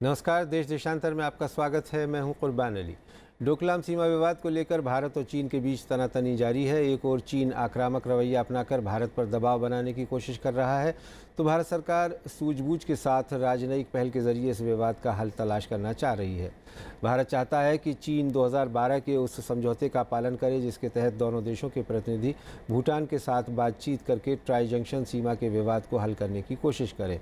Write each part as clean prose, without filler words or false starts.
नमस्कार। देश देशांतर में आपका स्वागत है। मैं हूं कुर्बान अली। डोकलाम सीमा विवाद को लेकर भारत और चीन के बीच तनातनी जारी है। एक और चीन आक्रामक रवैया अपनाकर भारत पर दबाव बनाने की कोशिश कर रहा है, तो भारत सरकार सूझबूझ के साथ राजनयिक पहल के जरिए इस विवाद का हल तलाश करना चाह रही है। भारत चाहता है कि चीन 2012 के उस समझौते का पालन करे जिसके तहत दोनों देशों के प्रतिनिधि भूटान के साथ बातचीत करके ट्राई जंक्शन सीमा के विवाद को हल करने की कोशिश करें।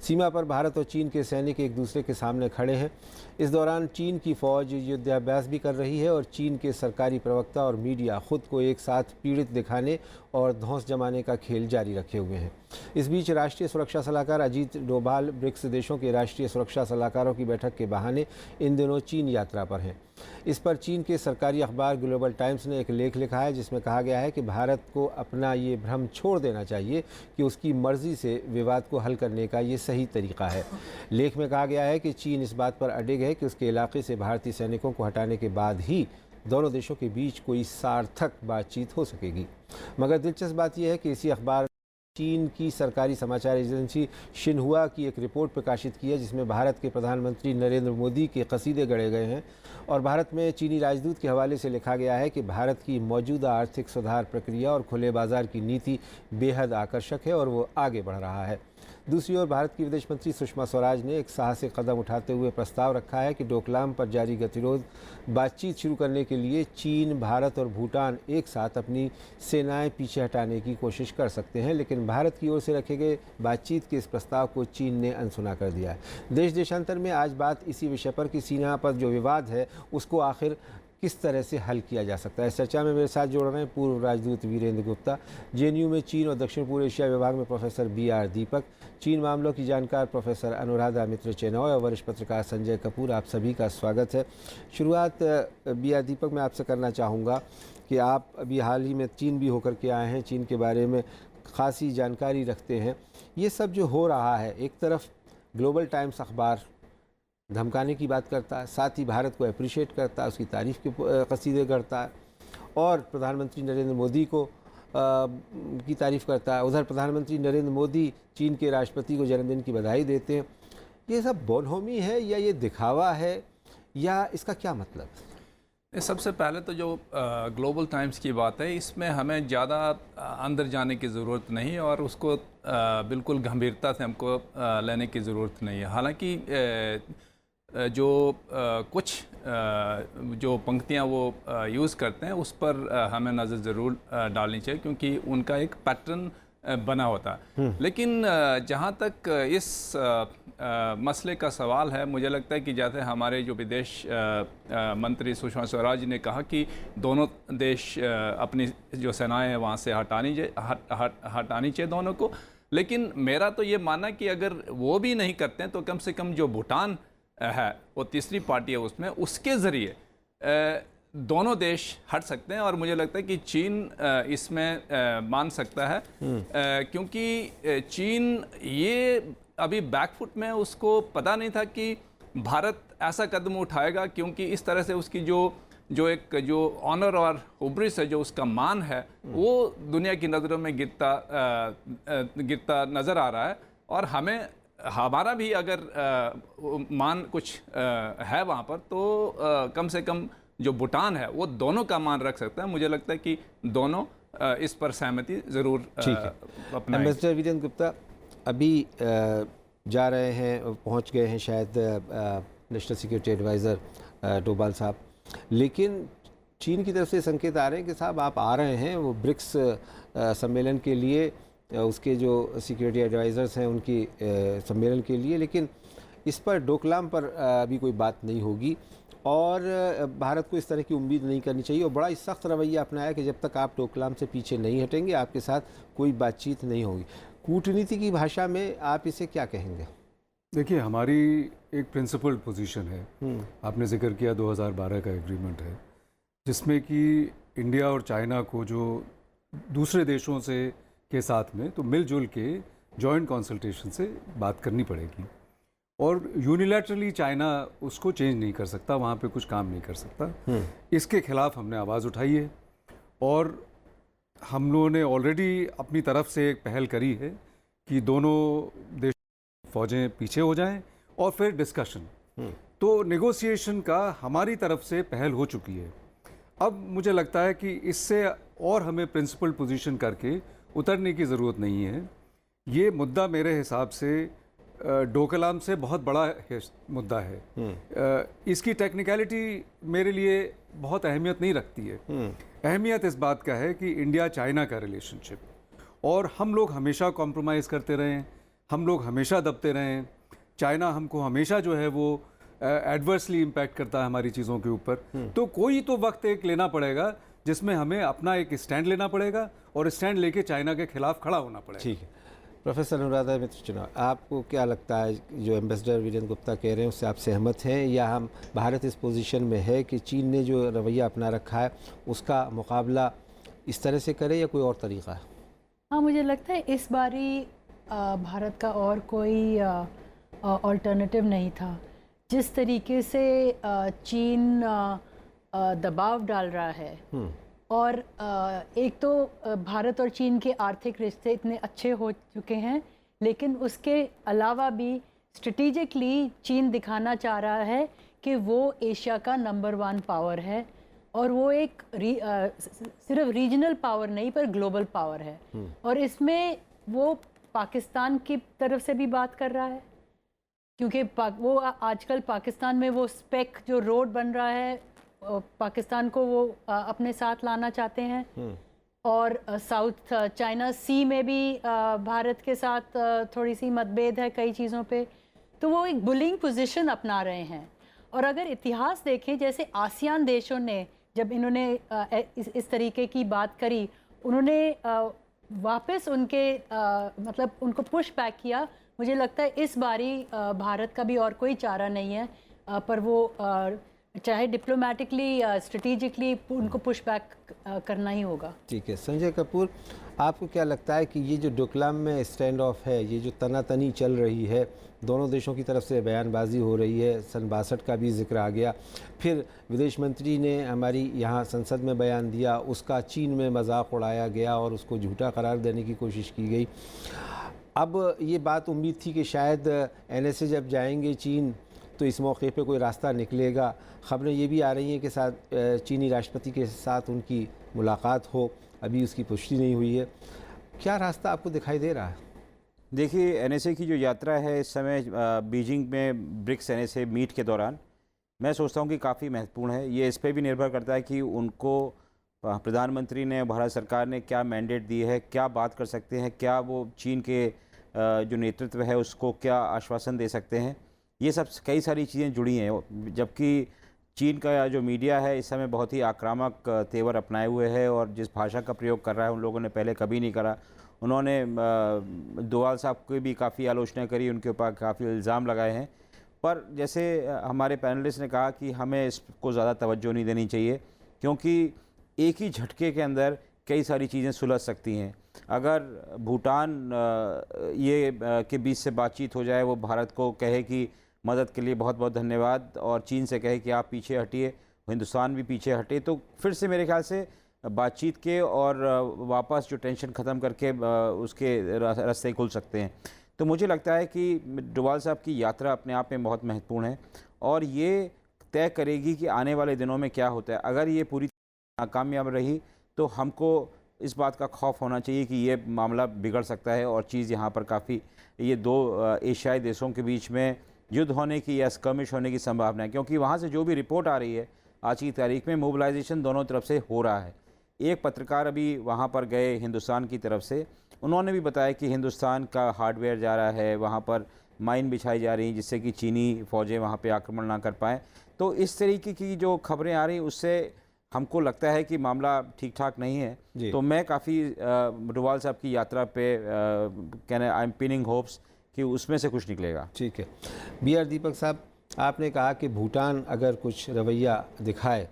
सीमा पर भारत और चीन के सैनिक एक दूसरे के सामने खड़े हैं। इस दौरान चीन की फौज युद्धाभ्यास भी कर रही है और चीन के सरकारी प्रवक्ता और मीडिया खुद को एक साथ पीड़ित दिखाने और धौंस जमाने का खेल जारी रखे हुए हैं। इस बीच राष्ट्रीय सुरक्षा सलाहकार अजीत डोभाल ब्रिक्स देशों के राष्ट्रीय सुरक्षा सलाहकारों की बैठक के बहाने इन दिनों चीन यात्रा पर हैं। इस पर चीन के सरकारी अखबार ग्लोबल टाइम्स ने एक लेख लिखा है जिसमें कहा गया है कि भारत को अपना ये भ्रम छोड़ देना चाहिए कि उसकी मर्जी से विवाद को हल करने का ये सही तरीका है। लेख में कहा गया है कि चीन इस बात पर अडिग है कि उसके इलाके से भारतीय सैनिकों को हटाने के बाद ही दोनों देशों के बीच कोई सार्थक बातचीत हो सकेगी। मगर दिलचस्प बात यह है कि इसी अखबार चीन की सरकारी समाचार एजेंसी शिन्हुआ की एक रिपोर्ट प्रकाशित की है जिसमें भारत के प्रधानमंत्री नरेंद्र मोदी के कसीदे गढ़े गए हैं और भारत में चीनी राजदूत के हवाले से लिखा गया है कि भारत की मौजूदा आर्थिक सुधार प्रक्रिया और खुले बाजार की नीति बेहद आकर्षक है और वो आगे बढ़ रहा है। दूसरी ओर भारत की विदेश मंत्री सुषमा स्वराज ने एक साहसिक कदम उठाते हुए प्रस्ताव रखा है कि डोकलाम पर जारी गतिरोध बातचीत शुरू करने के लिए चीन, भारत और भूटान एक साथ अपनी सेनाएं पीछे हटाने की कोशिश कर सकते हैं, लेकिन भारत की ओर से रखे गए बातचीत के इस प्रस्ताव को चीन ने अनसुना कर दिया है। देश देशांतर में आज बात इसी विषय पर कि सीमा पर जो विवाद है उसको आखिर किस तरह से हल किया जा सकता है। इस चर्चा में मेरे साथ जोड़ रहे हैं पूर्व राजदूत वीरेंद्र गुप्ता, जेएनयू में चीन और दक्षिण पूर्व एशिया विभाग में प्रोफेसर BR दीपक, चीन मामलों की जानकार प्रोफेसर अनुराधा मित्र चेनॉय और वरिष्ठ पत्रकार संजय कपूर। आप सभी का स्वागत है। शुरुआत BR दीपक मैं आपसे करना चाहूँगा कि आप अभी हाल ही में चीन भी होकर के आए हैं, चीन के बारे में खासी जानकारी रखते हैं। ये सब जो हो रहा है, एक तरफ ग्लोबल टाइम्स अखबार धमकाने की बात करता है, साथ ही भारत को अप्रिशिएट करता है, उसकी तारीफ़ के कसीदे करता है और प्रधानमंत्री नरेंद्र मोदी को की तारीफ़ करता है। उधर प्रधानमंत्री नरेंद्र मोदी चीन के राष्ट्रपति को जन्मदिन की बधाई देते हैं। ये सब बोनहोमी है या ये दिखावा है या इसका क्या मतलब है? सबसे पहले तो जो ग्लोबल टाइम्स की बात है, इसमें हमें ज़्यादा अंदर जाने की ज़रूरत नहीं और उसको बिल्कुल गंभीरता से हमको लेने की ज़रूरत नहीं है। हालांकि जो कुछ जो पंक्तियां वो यूज़ करते हैं उस पर हमें नज़र ज़रूर डालनी चाहिए क्योंकि उनका एक पैटर्न बना होता है। लेकिन जहाँ तक इस मसले का सवाल है, मुझे लगता है कि जैसे हमारे जो विदेश मंत्री सुषमा स्वराज ने कहा कि दोनों देश अपनी जो सेनाएं हैं वहाँ से हटानी चाहिए दोनों को। लेकिन मेरा तो ये मानना कि अगर वो भी नहीं करते हैं तो कम से कम जो भूटान है वो तीसरी पार्टी है उसमें, उसके ज़रिए दोनों देश हट सकते हैं और मुझे लगता है कि चीन इसमें मान सकता है क्योंकि चीन ये अभी बैकफुट में, उसको पता नहीं था कि भारत ऐसा कदम उठाएगा क्योंकि इस तरह से उसकी जो ऑनर और हुब्रिस है, जो उसका मान है, वो दुनिया की नज़रों में गिरता नज़र आ रहा है और हमारा भी अगर मान कुछ है वहाँ पर तो कम से कम जो भूटान है वो दोनों का मान रख सकता है। मुझे लगता है कि दोनों इस पर सहमति ज़रूर अपना। एम्बेसडर वीरेंद्र गुप्ता अभी जा रहे हैं, पहुंच गए हैं शायद नेशनल सिक्योरिटी एडवाइज़र डोभाल साहब, लेकिन चीन की तरफ से संकेत आ रहे हैं कि साहब आप आ रहे हैं वो ब्रिक्स सम्मेलन के लिए, उसके जो सिक्योरिटी एडवाइज़र्स हैं उनकी सम्मेलन के लिए, लेकिन इस पर डोकलाम पर अभी कोई बात नहीं होगी और भारत को इस तरह की उम्मीद नहीं करनी चाहिए और बड़ा ही सख्त रवैया अपनाया कि जब तक आप डोकलाम से पीछे नहीं हटेंगे आपके साथ कोई बातचीत नहीं होगी। कूटनीति की भाषा में आप इसे क्या कहेंगे? देखिए, हमारी एक प्रिंसिपल्ड पोजीशन है। आपने जिक्र किया 2012 का एग्रीमेंट है जिसमें कि इंडिया और चाइना को जो दूसरे देशों से के साथ में तो मिलजुल के जॉइंट कंसल्टेशन से बात करनी पड़ेगी और यूनिलैटरली चाइना उसको चेंज नहीं कर सकता, वहाँ पे कुछ काम नहीं कर सकता। इसके खिलाफ हमने आवाज़ उठाई है और हम लोगों ने ऑलरेडी अपनी तरफ से एक पहल करी है कि दोनों देश फौजें पीछे हो जाएं और फिर डिस्कशन तो नेगोशिएशन का हमारी तरफ से पहल हो चुकी है। अब मुझे लगता है कि इससे और हमें प्रिंसिपल पोजीशन करके उतरने की ज़रूरत नहीं है। ये मुद्दा मेरे हिसाब से डोकलाम से बहुत बड़ा मुद्दा है। इसकी टेक्निकलिटी मेरे लिए बहुत अहमियत नहीं रखती है। अहमियत इस बात का है कि इंडिया चाइना का रिलेशनशिप, और हम लोग हमेशा कॉम्प्रोमाइज़ करते रहे हैं, हम लोग हमेशा दबते रहे हैं। चाइना हमको हमेशा जो है वो एडवर्सली इम्पैक्ट करता है हमारी चीज़ों के ऊपर। तो कोई तो वक्त एक लेना पड़ेगा जिसमें हमें अपना एक स्टैंड लेना पड़ेगा और स्टैंड लेके चाइना के खिलाफ खड़ा होना पड़ेगा। ठीक है। प्रोफेसर अनुराधा मित्र चुनाव, आपको क्या लगता है जो एम्बेसडर वीरेंद्र गुप्ता कह रहे हैं उससे आप सहमत हैं, या हम भारत इस पोजीशन में है कि चीन ने जो रवैया अपना रखा है उसका मुकाबला इस तरह से करे या कोई और तरीका है? हाँ, मुझे लगता है इस बारी भारत का और कोई अल्टरनेटिव नहीं था। जिस तरीके से चीन दबाव डाल रहा है, और एक तो भारत और चीन के आर्थिक रिश्ते इतने अच्छे हो चुके हैं, लेकिन उसके अलावा भी स्ट्रेटेजिकली चीन दिखाना चाह रहा है कि वो एशिया का नंबर 1 पावर है, और वो एक सिर्फ रीजनल पावर नहीं पर ग्लोबल पावर है। और इसमें वो पाकिस्तान की तरफ से भी बात कर रहा है, क्योंकि वो आजकल पाकिस्तान में वो स्पेक जो रोड बन रहा है, पाकिस्तान को वो अपने साथ लाना चाहते हैं। और साउथ चाइना सी में भी भारत के साथ थोड़ी सी मतभेद है कई चीज़ों पे, तो वो एक बुलिंग पोजीशन अपना रहे हैं। और अगर इतिहास देखें, जैसे आसियान देशों ने जब इन्होंने इस तरीके की बात करी, उन्होंने वापस उनके मतलब उनको पुश बैक किया। मुझे लगता है इस बारी भारत का भी और कोई चारा नहीं है, पर वो चाहे डिप्लोमेटिकली स्ट्रेटेजिकली उनको पुश बैक करना ही होगा। ठीक है। संजय कपूर, आपको क्या लगता है कि ये जो डोकलाम में स्टैंड ऑफ है, ये जो तनातनी चल रही है, दोनों देशों की तरफ से बयानबाजी हो रही है, सन 62 का भी जिक्र आ गया, फिर विदेश मंत्री ने हमारी यहाँ संसद में बयान दिया, उसका चीन में मजाक उड़ाया गया और उसको झूठा करार देने की कोशिश की गई। अब ये बात उम्मीद थी कि शायद NSA जब जाएंगे चीन तो इस मौके पे कोई रास्ता निकलेगा। ख़बरें ये भी आ रही हैं कि चीनी राष्ट्रपति के साथ उनकी मुलाकात हो, अभी उसकी पुष्टि नहीं हुई है। क्या रास्ता आपको दिखाई दे रहा है? देखिए, NSA की जो यात्रा है इस समय बीजिंग में ब्रिक्स NSA मीट के दौरान, मैं सोचता हूँ कि काफ़ी महत्वपूर्ण है। ये इस पर भी निर्भर करता है कि उनको प्रधानमंत्री ने, भारत सरकार ने क्या मैंडेट दी है, क्या बात कर सकते हैं, क्या वो चीन के जो नेतृत्व है उसको क्या आश्वासन दे सकते हैं। ये सब कई सारी चीज़ें जुड़ी हैं। जबकि चीन का जो मीडिया है इस समय बहुत ही आक्रामक तेवर अपनाए हुए है, और जिस भाषा का प्रयोग कर रहा है उन लोगों ने पहले कभी नहीं करा। उन्होंने डोवाल साहब की भी काफ़ी आलोचना करी, उनके ऊपर काफ़ी इल्ज़ाम लगाए हैं। पर जैसे हमारे पैनलिस्ट ने कहा कि हमें इसको ज़्यादा तवज्जो नहीं देनी चाहिए, क्योंकि एक ही झटके के अंदर कई सारी चीज़ें सुलझ सकती हैं। अगर भूटान ये के बीच से बातचीत हो जाए, वो भारत को कहे कि मदद के लिए बहुत बहुत धन्यवाद, और चीन से कहे कि आप पीछे हटिए, हिंदुस्तान भी पीछे हटे, तो फिर से मेरे ख्याल से बातचीत के और वापस जो टेंशन ख़त्म करके उसके रास्ते खुल सकते हैं। तो मुझे लगता है कि डोवाल साहब की यात्रा अपने आप में बहुत महत्वपूर्ण है, और ये तय करेगी कि आने वाले दिनों में क्या होता है। अगर ये पूरी नाकामयाब रही तो हमको इस बात का खौफ होना चाहिए कि ये मामला बिगड़ सकता है, और चीज़ यहाँ पर काफ़ी, ये दो एशियाई देशों के बीच में युद्ध होने की या स्कर्मिश होने की संभावना है। क्योंकि वहाँ से जो भी रिपोर्ट आ रही है आज की तारीख में, मोबिलाइजेशन दोनों तरफ से हो रहा है। एक पत्रकार अभी वहाँ पर गए हिंदुस्तान की तरफ से, उन्होंने भी बताया कि हिंदुस्तान का हार्डवेयर जा रहा है, वहाँ पर माइन बिछाई जा रही हैं जिससे कि चीनी फ़ौजें वहाँ पे आक्रमण ना कर पाएँ। तो इस तरीके की जो खबरें आ रही हैं उससे हमको लगता है कि मामला ठीक ठाक नहीं है। तो मैं काफ़ी डोवाल साहब की यात्रा पे कहना, आई एम पिनिंग होप्स कि उसमें से कुछ निकलेगा। ठीक है। BR दीपक साहब, आपने कहा कि भूटान अगर कुछ रवैया दिखाए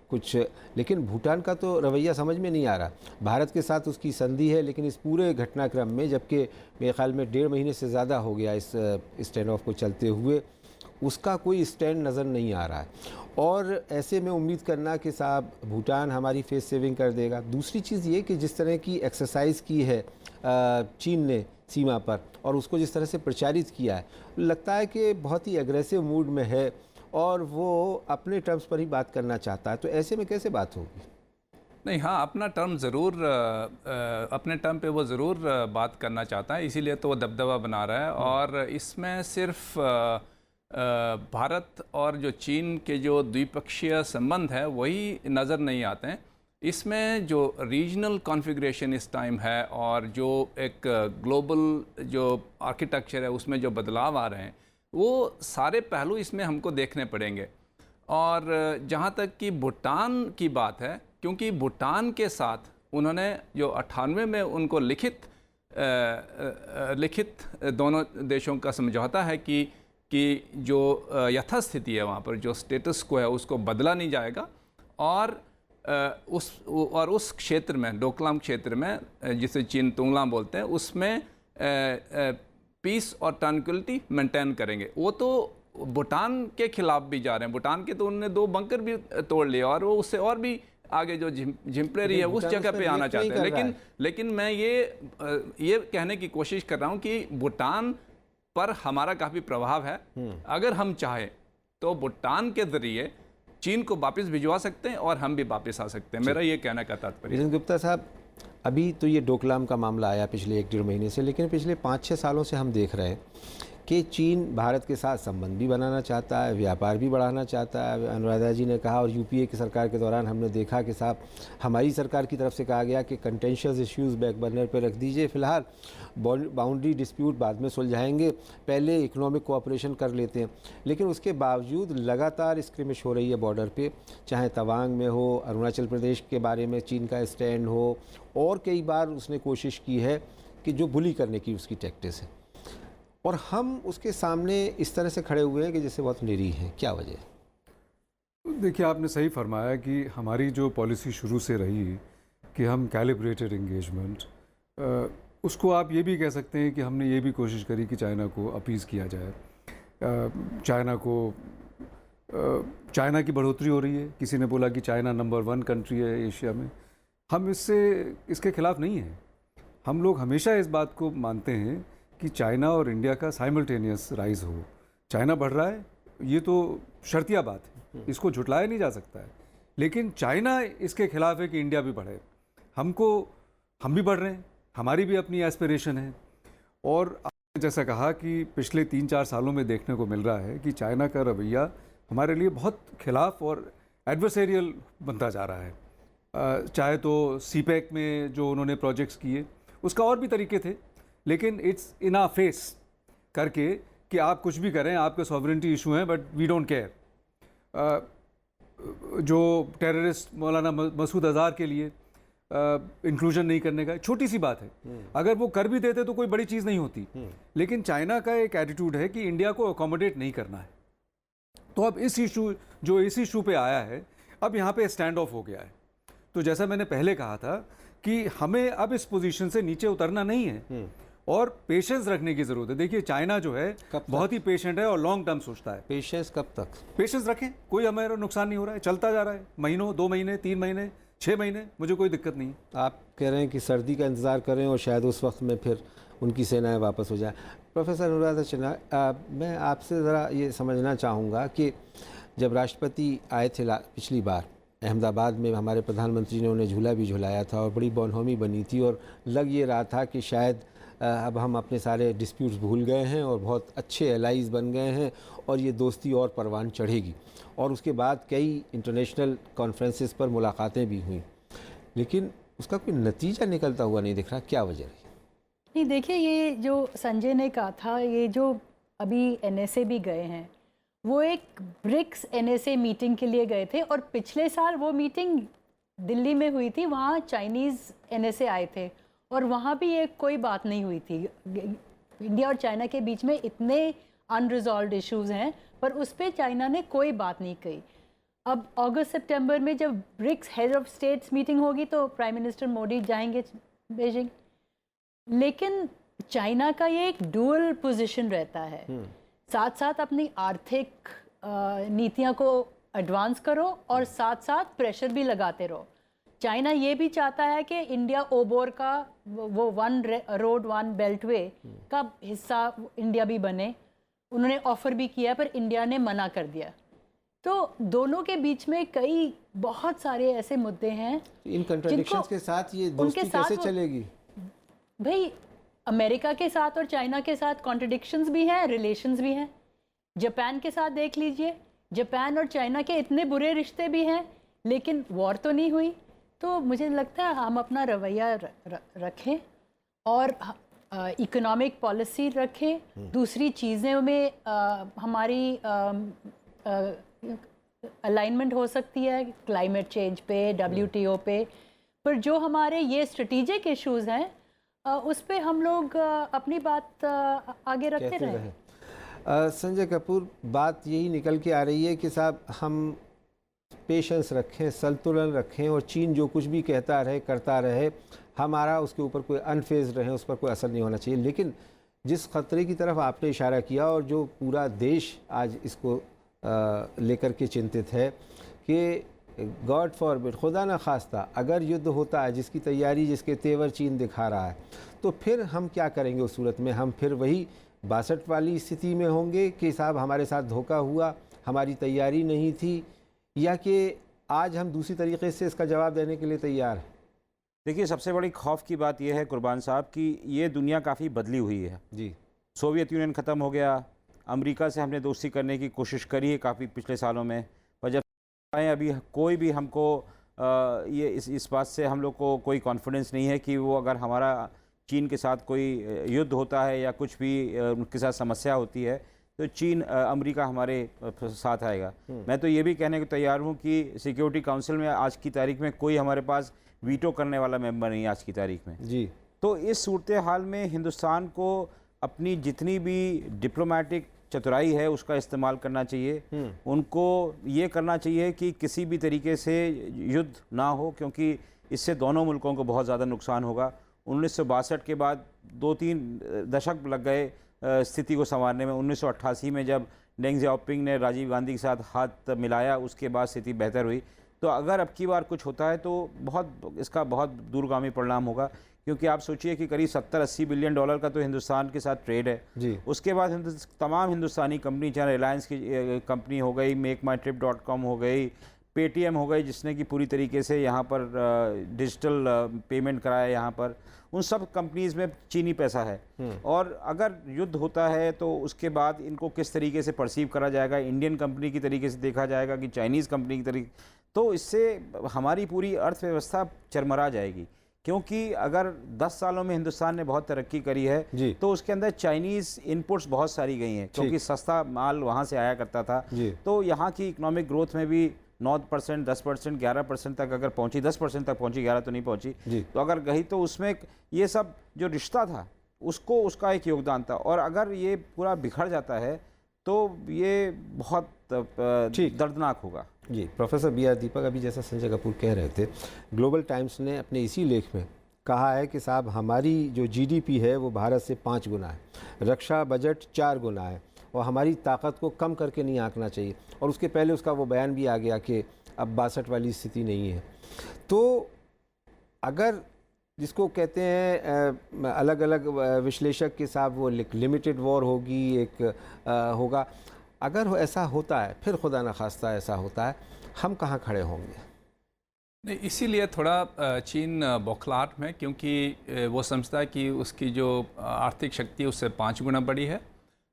कुछ, लेकिन भूटान का तो रवैया समझ में नहीं आ रहा। भारत के साथ उसकी संधि है, लेकिन इस पूरे घटनाक्रम में, जबकि मेरे ख्याल में 1.5 महीने से ज़्यादा हो गया इस स्टैंड ऑफ को चलते हुए, उसका कोई स्टैंड नज़र नहीं आ रहा है। और ऐसे में उम्मीद करना कि साहब भूटान हमारी फेस सेविंग कर देगा। दूसरी चीज़ ये कि जिस तरह की एक्सरसाइज की है चीन ने सीमा पर और उसको जिस तरह से प्रचारित किया है, लगता है कि बहुत ही एग्रेसिव मूड में है और वो अपने टर्म्स पर ही बात करना चाहता है। तो ऐसे में कैसे बात होगी? नहीं, हाँ, अपना टर्म ज़रूर अपने टर्म पे वो ज़रूर बात करना चाहता है, इसीलिए तो वो दबदबा बना रहा है। और इसमें सिर्फ भारत और जो चीन के जो द्विपक्षीय संबंध है वही नज़र नहीं आते हैं। इसमें जो रीजनल कॉन्फ़िगरेशन इस टाइम है और जो एक ग्लोबल जो आर्किटेक्चर है उसमें जो बदलाव आ रहे हैं, वो सारे पहलू इसमें हमको देखने पड़ेंगे। और जहाँ तक कि भूटान की बात है, क्योंकि भूटान के साथ उन्होंने जो 98 में उनको लिखित दोनों देशों का समझौता है कि जो यथास्थिति है वहाँ पर जो स्टेटस को है उसको बदला नहीं जाएगा। और उस क्षेत्र में, डोकलाम क्षेत्र में, जिसे चीन तुंगला बोलते हैं, उसमें पीस और ट्रांक्विलिटी मेंटेन करेंगे। वो तो भूटान के खिलाफ भी जा रहे हैं। भूटान के तो उन्होंने 2 बंकर भी तोड़ लिए और वो उससे और भी आगे जो झिंपलेरी है उस जगह पे आना चाहते हैं। लेकिन मैं ये कहने की कोशिश कर रहा हूँ कि भूटान पर हमारा काफ़ी प्रभाव है। अगर हम चाहें तो भूटान के जरिए चीन को वापस भिजवा सकते हैं और हम भी वापस आ सकते हैं। मेरा ये कहने का तात्पर्य। वीरेंद्र गुप्ता साहब, अभी तो ये डोकलाम का मामला आया पिछले 1-1.5 महीने से, लेकिन पिछले 5-6 सालों से हम देख रहे हैं कि चीन भारत के साथ संबंध भी बनाना चाहता है, व्यापार भी बढ़ाना चाहता है। अनुराधा जी ने कहा, और यूपीए की सरकार के दौरान हमने देखा कि साहब हमारी सरकार की तरफ से कहा गया कि कंटेंशियस इश्यूज़ बैक बर्नर पर रख दीजिए, फ़िलहाल बाउंड्री डिस्प्यूट बाद में सुलझाएंगे, पहले इकोनॉमिक कोऑपरेशन कर लेते हैं। लेकिन उसके बावजूद लगातार स्क्रिमिश हो रही है बॉर्डर पे, चाहे तवांग में हो, अरुणाचल प्रदेश के बारे में चीन का स्टैंड हो, और कई बार उसने कोशिश की है कि जो बुली करने की उसकी टैक्टिस है, और हम उसके सामने इस तरह से खड़े हुए हैं कि जैसे बहुत निरीह हैं। क्या वजह है? देखिए, आपने सही फरमाया कि हमारी जो पॉलिसी शुरू से रही कि हम कैलिब्रेटेड एंगेजमेंट, उसको आप ये भी कह सकते हैं कि हमने ये भी कोशिश करी कि चाइना को अपीज़ किया जाए। चाइना की बढ़ोतरी हो रही है, किसी ने बोला कि चाइना नंबर 1 कंट्री है एशिया में। हम इसके खिलाफ नहीं हैं। हम लोग हमेशा इस बात को मानते हैं कि चाइना और इंडिया का साइमल्टेनियस राइज हो। चाइना बढ़ रहा है, ये तो शर्तिया बात है, इसको झुटलाया नहीं जा सकता है। लेकिन चाइना इसके खिलाफ है कि इंडिया भी बढ़े। हम भी बढ़ रहे हैं, हमारी भी अपनी एस्पिरेशन है। और आपने जैसा कहा कि पिछले 3-4 सालों में देखने को मिल रहा है कि चाइना का रवैया हमारे लिए बहुत खिलाफ और एडवर्सेरियल बनता जा रहा है। चाहे तो सीपैक में जो उन्होंने प्रोजेक्ट्स किए, उसका और भी तरीके थे, लेकिन इट्स इन आ फेस करके कि आप कुछ भी करें, आपके सॉवरेंटी इशू हैं, बट वी डोंट केयर। जो टेररिस्ट मौलाना मसूद अज़हर के लिए इंक्लूजन नहीं करने का, छोटी सी बात है। अगर वो कर भी देते तो कोई बड़ी चीज़ नहीं होती। लेकिन चाइना का एक एटीट्यूड है कि इंडिया को अकोमोडेट नहीं करना है। तो अब इस इशू पे आया है, अब यहाँ पे स्टैंड ऑफ हो गया है। तो जैसा मैंने पहले कहा था कि हमें अब इस पोजीशन से नीचे उतरना नहीं है और पेशेंस रखने की ज़रूरत है। देखिए, चाइना जो है बहुत ही पेशेंट है और लॉन्ग टर्म सोचता है। पेशेंस कब तक? पेशेंस रखें, कोई हमारा नुकसान नहीं हो रहा है, चलता जा रहा है, महीनों, 2 महीने, 3 महीने, 6 महीने, मुझे कोई दिक्कत नहीं। आप कह रहे हैं कि सर्दी का इंतज़ार करें और शायद उस वक्त में फिर उनकी सेनाएं वापस हो जाएं। प्रोफेसर अनुराधा सिन्हा, मैं आपसे ज़रा ये समझना चाहूँगा कि जब राष्ट्रपति आए थे पिछली बार अहमदाबाद में, हमारे प्रधानमंत्री ने उन्हें झूला भी झुलाया था और बड़ी बोनहोमी बनी थी, और लग ये रहा था कि शायद अब हम अपने सारे डिस्प्यूट्स भूल गए हैं और बहुत अच्छे एलाइज बन गए हैं और ये दोस्ती और परवान चढ़ेगी। और उसके बाद कई इंटरनेशनल कॉन्फ्रेंसेस पर मुलाकातें भी हुई, लेकिन उसका कोई नतीजा निकलता हुआ नहीं दिख रहा। क्या वजह रही? नहीं, देखिए, ये जो संजय ने कहा था, ये जो अभी NSA भी गए हैं, वो एक ब्रिक्स NSA मीटिंग के लिए गए थे, और पिछले साल वो मीटिंग दिल्ली में हुई थी, वहाँ चाइनीज़ NSA आए थे और वहाँ भी ये कोई बात नहीं हुई थी। इंडिया और चाइना के बीच में इतने अनरिजॉल्व्ड इश्यूज हैं, पर उस पर चाइना ने कोई बात नहीं कही। अब अगस्त सितंबर में जब BRICS head of states meeting होगी तो प्राइम मिनिस्टर मोदी जाएंगे बीजिंग, लेकिन चाइना का ये एक डुअल पोजीशन रहता है। साथ साथ अपनी आर्थिक नीतियां को एडवांस करो और साथ साथ प्रेशर भी लगाते रहो। चाइना ये भी चाहता है कि इंडिया ओबोर का वो वन रोड वन बेल्टवे का हिस्सा इंडिया भी बने। उन्होंने ऑफर भी किया पर इंडिया ने मना कर दिया। तो दोनों के बीच में कई बहुत सारे ऐसे मुद्दे हैं। इन कंट्राडिक्शंस के साथ ये दोस्ती कैसे चलेगी? भाई अमेरिका के साथ और चाइना के साथ कॉन्ट्रडिक्शंस भी हैं, रिलेशंस भी हैं। जापान के साथ देख लीजिए, जापान और चाइना के इतने बुरे रिश्ते भी हैं लेकिन वॉर तो नहीं हुई। तो मुझे लगता है हम अपना रवैया रखें और इकोनॉमिक पॉलिसी रखें। दूसरी चीज़ों में हमारी अलाइनमेंट हो सकती है, क्लाइमेट चेंज पे, WTO पे, पर जो हमारे ये स्ट्रेटेजिक इश्यूज हैं उस पे हम लोग अपनी बात आगे रखते रहें। संजय कपूर, बात यही निकल के आ रही है कि साहब हम पेशेंस रखें, संतुलन रखें और चीन जो कुछ भी कहता रहे करता रहे, हमारा उसके ऊपर कोई अनफेज रहे, उस पर कोई असर नहीं होना चाहिए। लेकिन जिस खतरे की तरफ आपने इशारा किया और जो पूरा देश आज इसको लेकर के चिंतित है कि गॉड फॉरबिड, खुदा न खास्ता, अगर युद्ध होता है जिसकी तैयारी जिसके तेवर चीन दिखा रहा है, तो फिर हम क्या करेंगे? उस सूरत में हम फिर वही 62 वाली स्थिति में होंगे कि साहब हमारे साथ धोखा हुआ, हमारी तैयारी नहीं थी, या कि आज हम दूसरी तरीके से इसका जवाब देने के लिए तैयार हैं? देखिए, सबसे बड़ी खौफ की बात यह है कुर्बान साहब कि ये दुनिया काफ़ी बदली हुई है जी। सोवियत यूनियन ख़त्म हो गया, अमेरिका से हमने दोस्ती करने की कोशिश करी है काफ़ी पिछले सालों में, पर जब अभी कोई भी हमको ये इस बात से हम लोग को कोई कॉन्फिडेंस नहीं है कि वो अगर हमारा चीन के साथ कोई युद्ध होता है या कुछ भी उनके साथ समस्या होती है तो चीन अमेरिका हमारे साथ आएगा। मैं तो ये भी कहने को तैयार हूँ कि सिक्योरिटी काउंसिल में आज की तारीख में कोई हमारे पास वीटो करने वाला मेंबर नहीं है आज की तारीख में जी। तो इस सूरत हाल में हिंदुस्तान को अपनी जितनी भी डिप्लोमेटिक चतुराई है उसका इस्तेमाल करना चाहिए। उनको ये करना चाहिए कि किसी भी तरीके से युद्ध ना हो, क्योंकि इससे दोनों मुल्कों को बहुत ज़्यादा नुकसान होगा। 1962 के बाद 2-3 दशक लग गए स्थिति को संवारने में। 1988 में जब डेंग ज़ियाओपिंग ने राजीव गांधी के साथ हाथ मिलाया, उसके बाद स्थिति बेहतर हुई। तो अगर अब की बार कुछ होता है तो इसका बहुत दूरगामी परिणाम होगा, क्योंकि आप सोचिए कि करीब 70-80 बिलियन डॉलर का तो हिंदुस्तान के साथ ट्रेड है जी। उसके बाद तमाम हिंदुस्तानी कंपनी, चाहे रिलायंस की कंपनी हो गई, MakeMyTrip.com हो गई, पेटीएम हो गई जिसने कि पूरी तरीके से यहाँ पर डिजिटल पेमेंट कराया यहाँ पर, उन सब कंपनीज़ में चीनी पैसा है। और अगर युद्ध होता है तो उसके बाद इनको किस तरीके से परसीव करा जाएगा, इंडियन कंपनी की तरीके से देखा जाएगा कि चाइनीज़ कंपनी की तरीके, तो इससे हमारी पूरी अर्थव्यवस्था चरमरा जाएगी। क्योंकि अगर 10 सालों में हिंदुस्तान ने बहुत तरक्की करी है तो उसके अंदर चाइनीज़ इनपुट्स बहुत सारी गई हैं, क्योंकि सस्ता माल वहाँ से आया करता था। तो यहाँ की इकोनॉमिक ग्रोथ में भी 9%, 10%, 11% तक अगर पहुँची, 10% तक पहुँची, 11 तो नहीं पहुँची, तो अगर गई तो उसमें ये सब जो रिश्ता था उसका एक योगदान था। और अगर ये पूरा बिखर जाता है तो ये बहुत दर्दनाक होगा। जी। प्रोफेसर BR दीपक, अभी जैसा संजय कपूर कह रहे थे, ग्लोबल टाइम्स ने अपने इसी लेख में कहा है कि साहब हमारी जो GDP है वो भारत से 5 गुना है, रक्षा बजट 4 गुना है और हमारी ताकत को कम करके नहीं आंकना चाहिए। और उसके पहले उसका वो बयान भी आ गया कि अब 62 वाली स्थिति नहीं है। तो अगर जिसको कहते हैं अलग अलग विश्लेषक के साथ वो लिमिटेड वॉर होगी, एक होगा, अगर ऐसा होता है, फिर खुदा न खास्ता ऐसा होता है, हम कहाँ खड़े होंगे? नहीं, इसीलिए थोड़ा चीन बौखलाहट में, क्योंकि वो समझता है कि उसकी जो आर्थिक शक्ति उससे 5 गुना बड़ी है,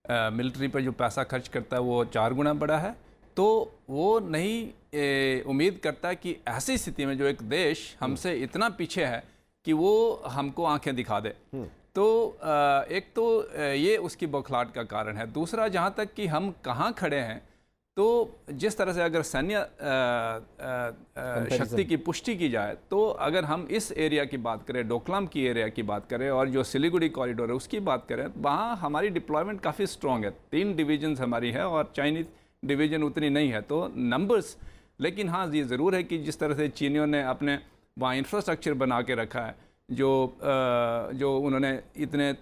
मिलिट्री पर जो पैसा खर्च करता है वो 4 गुना बड़ा है। तो वो नहीं उम्मीद करता कि ऐसी स्थिति में जो एक देश हमसे इतना पीछे है कि वो हमको आंखें दिखा दे। तो एक तो ये उसकी बौखलाहट का कारण है। दूसरा, जहाँ तक कि हम कहाँ खड़े हैं, तो जिस तरह से अगर सैन्य शक्ति की पुष्टि की जाए, तो अगर हम इस एरिया की बात करें, डोकलाम की एरिया की बात करें और जो सिलीगुड़ी कॉरिडोर है उसकी बात करें, वहाँ हमारी डिप्लॉयमेंट काफ़ी स्ट्रॉन्ग है। 3 डिवीजन्स हमारी है और चाइनीज़ डिवीज़न उतनी नहीं है, तो नंबर्स। लेकिन हाँ, ये ज़रूर है कि जिस तरह से चीनियों ने अपने वहाँ इंफ्रास्ट्रक्चर बना के रखा है, जो उन्होंने इतने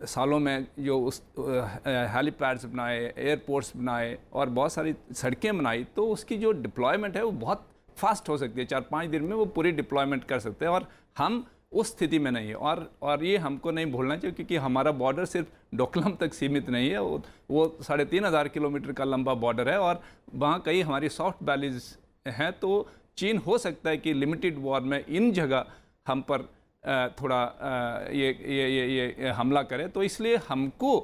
सालों में जो उस हेलीपैड्स बनाए, एयरपोर्ट्स बनाए और बहुत सारी सड़कें बनाई, तो उसकी जो डिप्लॉयमेंट है वो बहुत फास्ट हो सकती है। 4-5 दिन में वो पूरी डिप्लॉयमेंट कर सकते हैं, और हम उस स्थिति में नहीं है। और ये हमको नहीं भूलना चाहिए, क्योंकि हमारा बॉर्डर सिर्फ डोकलाम तक सीमित नहीं है, वो 3500 किलोमीटर का लंबा बॉर्डर है, और वहाँ कई हमारी सॉफ्ट वैलीज हैं। तो चीन हो सकता है कि लिमिटेड वॉर में इन जगह हम पर थोड़ा ये हमला करे। तो इसलिए हमको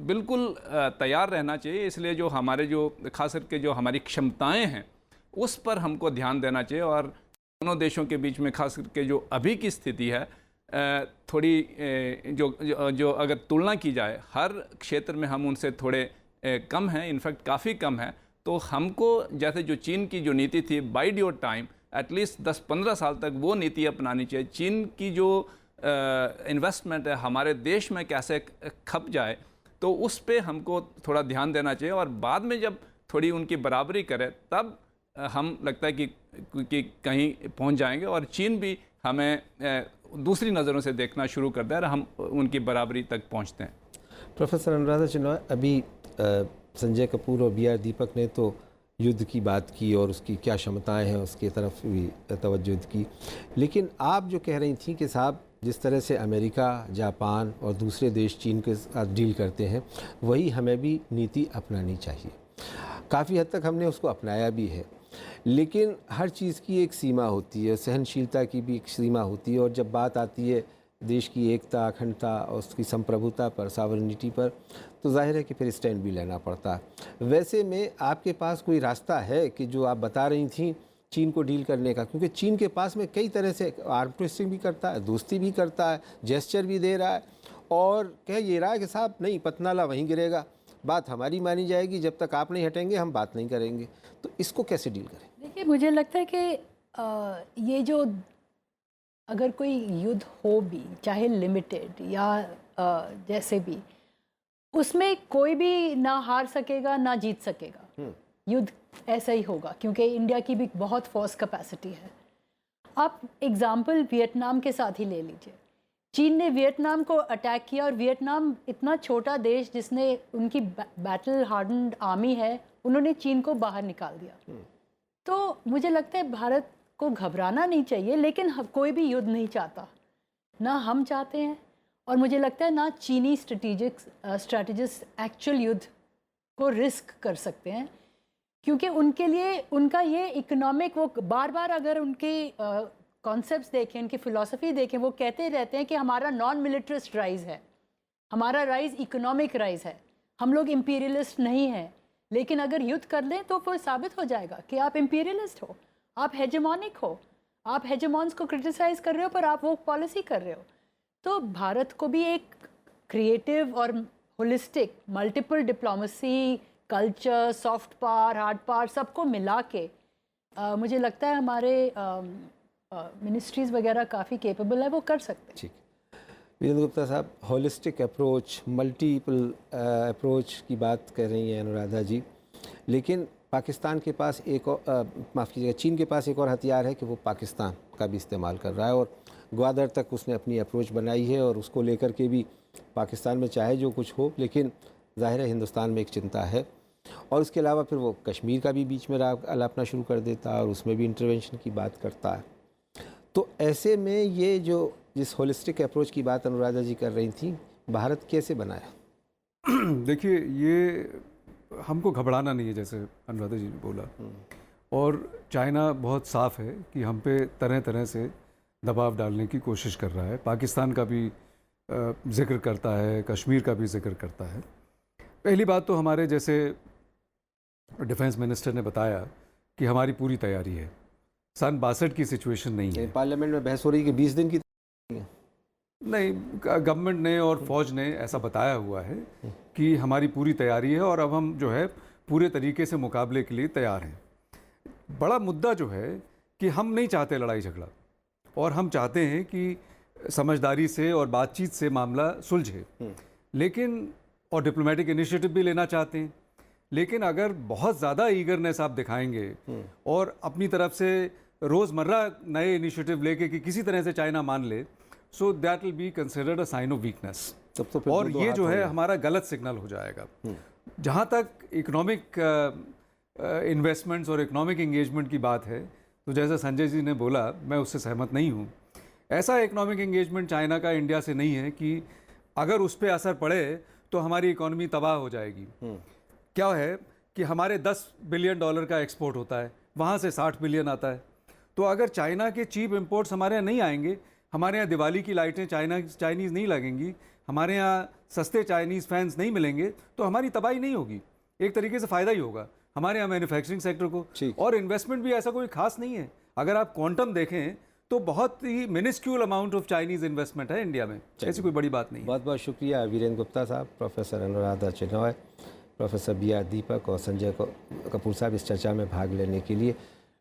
बिल्कुल तैयार रहना चाहिए। इसलिए जो हमारे जो खास करके जो हमारी क्षमताएं हैं उस पर हमको ध्यान देना चाहिए। और दोनों देशों के बीच में खास करके जो अभी की स्थिति है, थोड़ी जो अगर तुलना की जाए, हर क्षेत्र में हम उनसे थोड़े कम हैं, इनफैक्ट काफ़ी कम है। तो हमको जैसे जो चीन की जो नीति थी, बाइड योर टाइम, एटलीस्ट 10-15 साल तक वो नीति अपनानी चाहिए। चीन की जो इन्वेस्टमेंट है हमारे देश में कैसे खप जाए, तो उस पे हमको थोड़ा ध्यान देना चाहिए। और बाद में जब थोड़ी उनकी बराबरी करे, तब हम लगता है कि कहीं पहुंच जाएंगे, और चीन भी हमें दूसरी नज़रों से देखना शुरू कर दे और हम उनकी बराबरी तक पहुंचते हैं। प्रोफेसर अनुराधा चिनॉय, अभी संजय कपूर और बी.आर. दीपक ने तो युद्ध की बात की और उसकी क्या क्षमताएं हैं उसकी तरफ भी तवज्जो की, लेकिन आप जो कह रही थी कि साहब जिस तरह से अमेरिका, जापान और दूसरे देश चीन के साथ डील करते हैं, वही हमें भी नीति अपनानी चाहिए। काफ़ी हद तक हमने उसको अपनाया भी है, लेकिन हर चीज़ की एक सीमा होती है, सहनशीलता की भी एक सीमा होती है। और जब बात आती है देश की एकता, अखंडता और उसकी संप्रभुता पर, सॉवरेनिटी पर, तो जाहिर है कि फिर स्टैंड भी लेना पड़ता है। वैसे में आपके पास कोई रास्ता है कि जो आप बता रही थी चीन को डील करने का? क्योंकि चीन के पास में कई तरह से आर्म ट्विस्टिंग भी करता है, दोस्ती भी करता है, जेस्चर भी दे रहा है, और कह ये रहा है कि साहब नहीं, पतनाला वहीं गिरेगा, बात हमारी मानी जाएगी, जब तक आप नहीं हटेंगे हम बात नहीं करेंगे। तो इसको कैसे डील करें? देखिए, मुझे लगता है कि ये जो अगर कोई युद्ध हो भी, चाहे लिमिटेड या जैसे भी, उसमें कोई भी ना हार सकेगा ना जीत सकेगा। युद्ध ऐसा ही होगा, क्योंकि इंडिया की भी बहुत फोर्स कैपेसिटी है। आप एग्जाम्पल वियतनाम के साथ ही ले लीजिए। चीन ने वियतनाम को अटैक किया, और वियतनाम इतना छोटा देश जिसने उनकी बैटल हार्डन्ड आर्मी है, उन्होंने चीन को बाहर निकाल दिया। तो मुझे लगता है भारत को घबराना नहीं चाहिए, लेकिन कोई भी युद्ध नहीं चाहता, ना हम चाहते हैं, और मुझे लगता है ना चीनी स्ट्रैटेजिस्ट एक्चुअल युद्ध को रिस्क कर सकते हैं, क्योंकि उनके लिए उनका ये इकोनॉमिक, वो बार बार अगर उनके कॉन्सेप्ट्स देखें, उनकी फ़िलॉसफी देखें, वो कहते रहते हैं कि हमारा नॉन मिलिट्रिस्ट राइज़ है, हमारा राइज़ इकोनॉमिक राइज़ है, हम लोग इम्पीरियलिस्ट नहीं हैं। लेकिन अगर युद्ध कर लें तो वो साबित हो जाएगा कि आप इम्पीरियलिस्ट हो, आप हेजेमोनिक हो, आप हेजेमॉन्स को क्रिटिसाइज़ कर रहे हो, पर आप वो पॉलिसी कर रहे हो। तो भारत को भी एक क्रिएटिव और holistic multiple diplomacy, culture, soft power, hard power, सबको मिला के मुझे लगता है हमारे मिनिस्ट्रीज़ वगैरह काफ़ी केपेबल है, वो कर सकते हैं। ठीक, वीरेंद्र गुप्ता साहब, होलिस्टिक अप्रोच, मल्टीपल अप्रोच की बात कर रही हैं अनुराधा जी, लेकिन पाकिस्तान के पास एक और माफ़ कीजिएगा, चीन के पास एक और हथियार है कि वो पाकिस्तान का भी इस्तेमाल कर रहा है, और ग्वादर तक उसने अपनी अप्रोच बनाई है, और उसको लेकर के भी पाकिस्तान में चाहे जो कुछ हो, लेकिन ज़ाहिर है हिंदुस्तान में एक चिंता है। और उसके अलावा फिर वो कश्मीर का भी बीच में अलापना शुरू कर देता है, और उसमें भी इंटरवेंशन की बात करता है। तो ऐसे में ये जो जिस होलिस्टिक अप्रोच की बात अनुराधा जी कर रही थी, भारत कैसे बनाया? देखिए, ये हमको घबराना नहीं है, जैसे अनुराधा जी ने बोला, और चाइना बहुत साफ है कि हम पे तरह तरह से दबाव डालने की कोशिश कर रहा है। पाकिस्तान का भी जिक्र करता है, कश्मीर का भी जिक्र करता है। पहली बात तो हमारे जैसे डिफेंस मिनिस्टर ने बताया कि हमारी पूरी तैयारी है, सन 62 की सिचुएशन नहीं है। पार्लियामेंट में बहस हो रही है कि 20 दिन की नहीं, गवर्नमेंट ने और फौज ने ऐसा बताया हुआ है कि हमारी पूरी तैयारी है, और अब हम जो है पूरे तरीके से मुकाबले के लिए तैयार हैं। बड़ा मुद्दा जो है कि हम नहीं चाहते लड़ाई झगड़ा, और हम चाहते हैं कि समझदारी से और बातचीत से मामला सुलझे, लेकिन और डिप्लोमेटिक इनिशिएटिव भी लेना चाहते हैं। लेकिन अगर बहुत ज़्यादा ईगरनेस आप दिखाएंगे और अपनी तरफ से रोज़मर्रा नए इनिशिएटिव लेके कि किसी तरह से चाइना मान ले, so that will be considered a sign of weakness. तब तो फिर और दो ये हाथ जो हो है गए। हमारा गलत सिग्नल हो जाएगा। जहाँ तक इकोनॉमिक इन्वेस्टमेंट्स और इकोनॉमिक एंगेजमेंट की बात है, तो जैसा संजय जी ने बोला, मैं उससे सहमत नहीं हूँ। ऐसा इकोनॉमिक एंगेजमेंट चाइना का इंडिया से नहीं है कि अगर उस पर असर पड़े तो हमारी इकोनॉमी तबाह हो जाएगी। क्या है कि हमारे 10 बिलियन डॉलर का एक्सपोर्ट होता है, वहाँ से 60 बिलियन आता है। तो अगर चाइना के चीप इंपोर्ट्स हमारे यहाँ नहीं आएंगे, हमारे यहाँ दिवाली की लाइटें चाइनीज़ नहीं लगेंगी, हमारे यहाँ सस्ते चाइनीज़ फैंस नहीं मिलेंगे, तो हमारी तबाही नहीं होगी, एक तरीके से फ़ायदा ही होगा हमारे यहाँ मैन्युफैक्चरिंग सेक्टर को। ठीक। और इन्वेस्टमेंट भी ऐसा कोई खास नहीं है। अगर आप क्वांटम देखें तो बहुत ही minuscule amount of Chinese investment है इंडिया में, ऐसी कोई बड़ी बात नहीं है। बहुत बहुत शुक्रिया Virendra Gupta sahab, professor Anuradha Chinoy, professor B R Deepak और संजय कपूर साहब इस चर्चा में भाग लेने के लिए।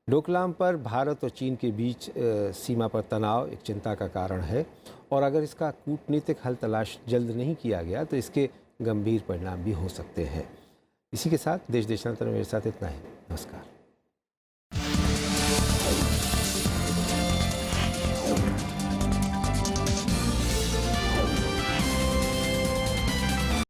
डोकलाम पर भारत और चीन के बीच सीमा पर तनाव एक चिंता का कारण है, और अगर इसका कूटनीतिक हल तलाश जल्द नहीं किया गया तो इसके गंभीर परिणाम भी हो सकते हैं। इसी के साथ देश देशांतर में मेरे साथ इतना ही। नमस्कार।